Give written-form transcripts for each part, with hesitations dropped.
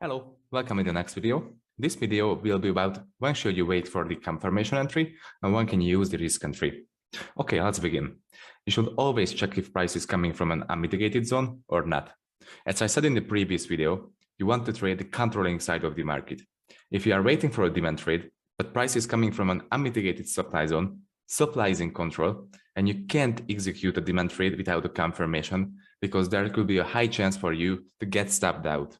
Hello, welcome in the next video. This video will be about when should you wait for the confirmation entry and when can you use the risk entry. Okay, let's begin. You should always check if price is coming from an unmitigated zone or not. As I said in the previous video, you want to trade the controlling side of the market. If you are waiting for a demand trade, but price is coming from an unmitigated supply zone, supply is in control, and you can't execute a demand trade without a confirmation because there could be a high chance for you to get stopped out.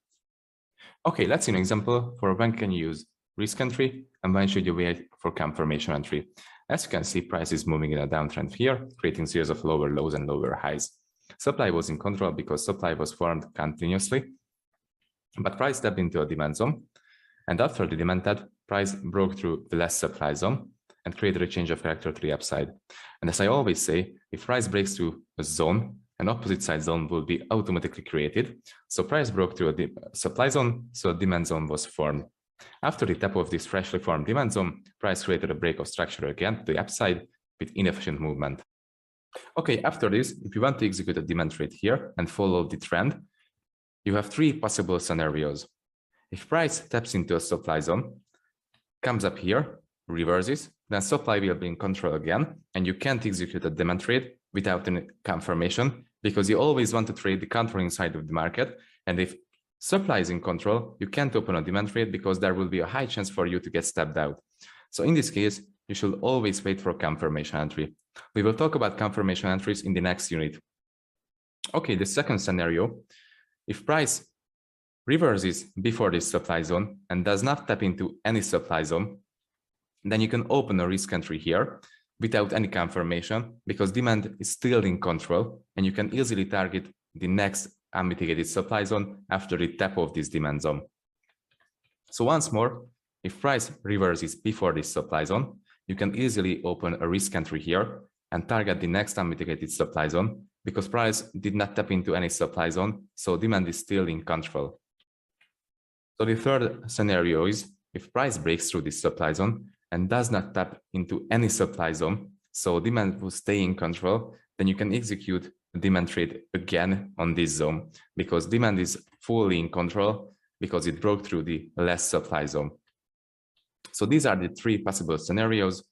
Okay, let's see an example for when can you use risk entry and when should you wait for confirmation entry. As you can see, price is moving in a downtrend here, creating series of lower lows and lower highs. Supply was in control because supply was formed continuously, but price stepped into a demand zone. And after the demand test, price broke through the last supply zone and created a change of character to the upside. And as I always say, if price breaks through a zone, an opposite side zone will be automatically created. So price broke through a supply zone, so a demand zone was formed. After the tap of this freshly formed demand zone, price created a break of structure again to the upside with inefficient movement. Okay, after this, if you want to execute a demand trade here and follow the trend, you have three possible scenarios. If price taps into a supply zone, comes up here, reverses, then supply will be in control again, and you can't execute a demand trade without any confirmation because you always want to trade the controlling side of the market. And if supply is in control, you can't open a demand trade because there will be a high chance for you to get stepped out. So in this case, you should always wait for confirmation entry. We will talk about confirmation entries in the next unit. Okay, the second scenario, if price reverses before this supply zone and does not tap into any supply zone, then you can open a risk entry here without any confirmation because demand is still in control and you can easily target the next unmitigated supply zone after the tap of this demand zone. So once more, if price reverses before this supply zone, you can easily open a risk entry here and target the next unmitigated supply zone because price did not tap into any supply zone, so demand is still in control. So the third scenario is if price breaks through this supply zone and does not tap into any supply zone, so demand will stay in control, then you can execute a demand trade again on this zone because demand is fully in control because it broke through the last supply zone. So these are the three possible scenarios.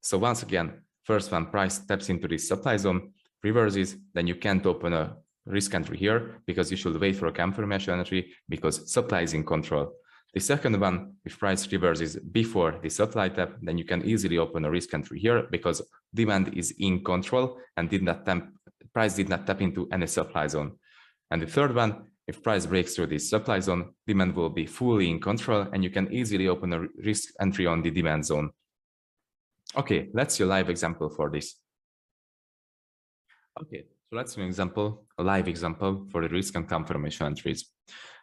So once again, first one, price taps into this supply zone, reverses, then you can't open a risk entry here because you should wait for a confirmation entry because supply is in control. The second one, if price reverses before the supply tap, then you can easily open a risk entry here because demand is in control and price did not tap into any supply zone. And the third one, if price breaks through this supply zone, demand will be fully in control and you can easily open a risk entry on the demand zone. Okay, let's see a live example for this. Okay, so let's see an example, a live example for the risk and confirmation entries.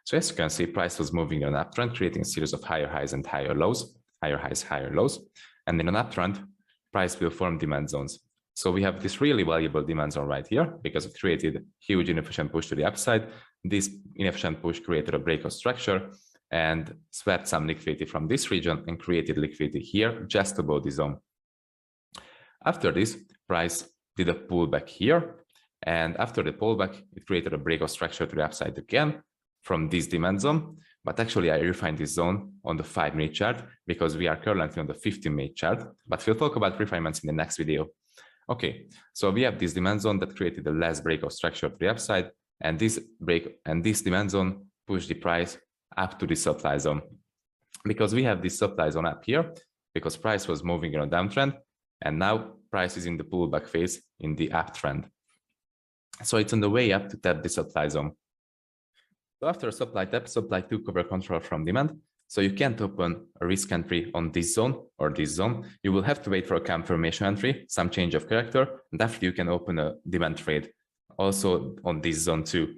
So as you can see, price was moving in an uptrend, creating a series of higher highs and higher lows, higher highs, higher lows. And in an uptrend, price will form demand zones. So we have this really valuable demand zone right here because it created huge inefficient push to the upside. This inefficient push created a break of structure and swept some liquidity from this region and created liquidity here just above the zone. After this, price did a pullback here. And after the pullback, it created a break of structure to the upside again from this demand zone, but actually I refined this zone on the 5-minute chart because we are currently on the 15-minute chart, but we'll talk about refinements in the next video. Okay, so we have this demand zone that created the last break of structure to the upside, and this break and this demand zone pushed the price up to the supply zone. Because we have this supply zone up here, because price was moving in a downtrend, and now price is in the pullback phase in the uptrend. So it's on the way up to tap the supply zone. So after a supply tap, supply took over control from demand. So you can't open a risk entry on this zone or this zone. You will have to wait for a confirmation entry, some change of character, and after you can open a demand trade also on this zone too.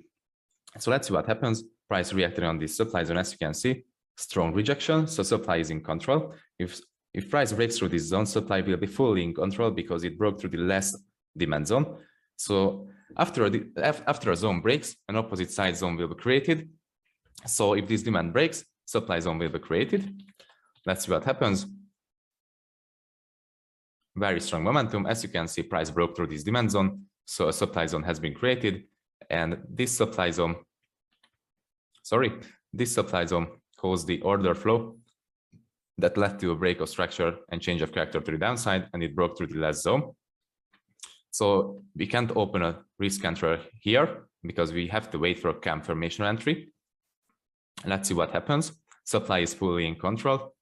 So let's see what happens. Price reacted on this supply zone, as you can see, strong rejection. So supply is in control. If price breaks through this zone, supply will be fully in control because it broke through the last demand zone. So after a zone breaks, an opposite side zone will be created. So if this demand breaks, supply zone will be created. Let's see what happens. Very strong momentum. As you can see, price broke through this demand zone. So a supply zone has been created. And this supply zone, This supply zone caused the order flow that led to a break of structure and change of character to the downside, and it broke through the last zone. So we can't open a risk entry here because we have to wait for a confirmation entry. Let's see what happens. Supply is fully in control.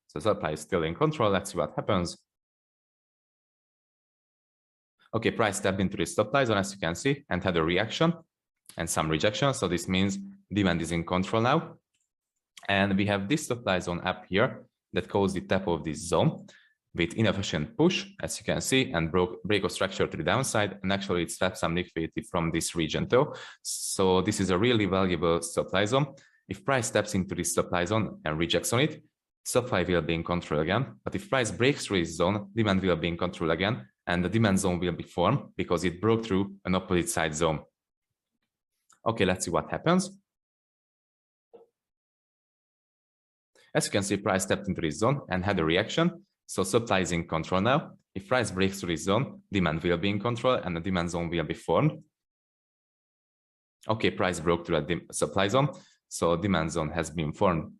So supply is still in control. Let's see what happens. Okay, price stepped into the supply zone, as you can see, and had a reaction and some rejection. So this means demand is in control now. And we have this supply zone up here that caused the tap of this zone with inefficient push, as you can see, and break of structure to the downside. And actually it swapped some liquidity from this region too. So this is a really valuable supply zone. If price steps into this supply zone and rejects on it, supply will be in control again. But if price breaks through this zone, demand will be in control again, and the demand zone will be formed because it broke through an opposite side zone. Okay, let's see what happens. As you can see, price stepped into this zone and had a reaction. So supply is in control now. If price breaks through this zone, demand will be in control and the demand zone will be formed. Okay, price broke through a supply zone. So demand zone has been formed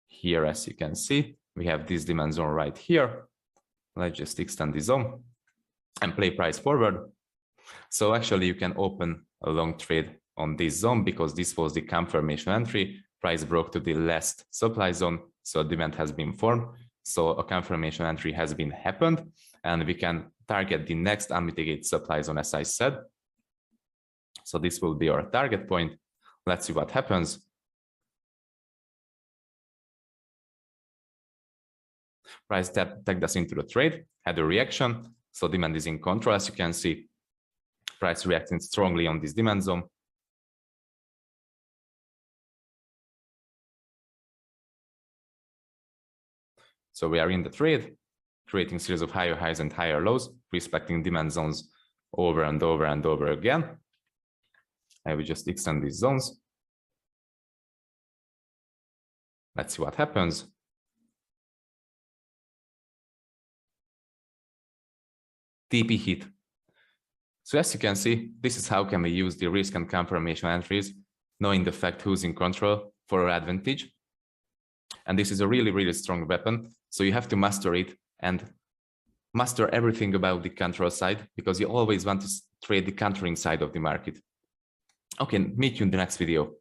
here, as you can see. We have this demand zone right here. Let's just extend the zone and play price forward. So actually you can open a long trade on this zone because this was the confirmation entry. Price broke to the last supply zone. So demand has been formed. So a confirmation entry has been happened, and we can target the next unmitigated supply zone, as I said. So this will be our target point. Let's see what happens. Price tagged us into the trade, had a reaction. So demand is in control, as you can see. Price reacting strongly on this demand zone. So we are in the trade, creating series of higher highs and higher lows, respecting demand zones over and over and over again. I will just extend these zones. Let's see what happens. TP hit. So as you can see, this is how can we use the risk and confirmation entries, knowing the fact who's in control for our advantage. And this is a really, really strong weapon. So you have to master it and master everything about the control side, because you always want to trade the countering side of the market. Okay, meet you in the next video.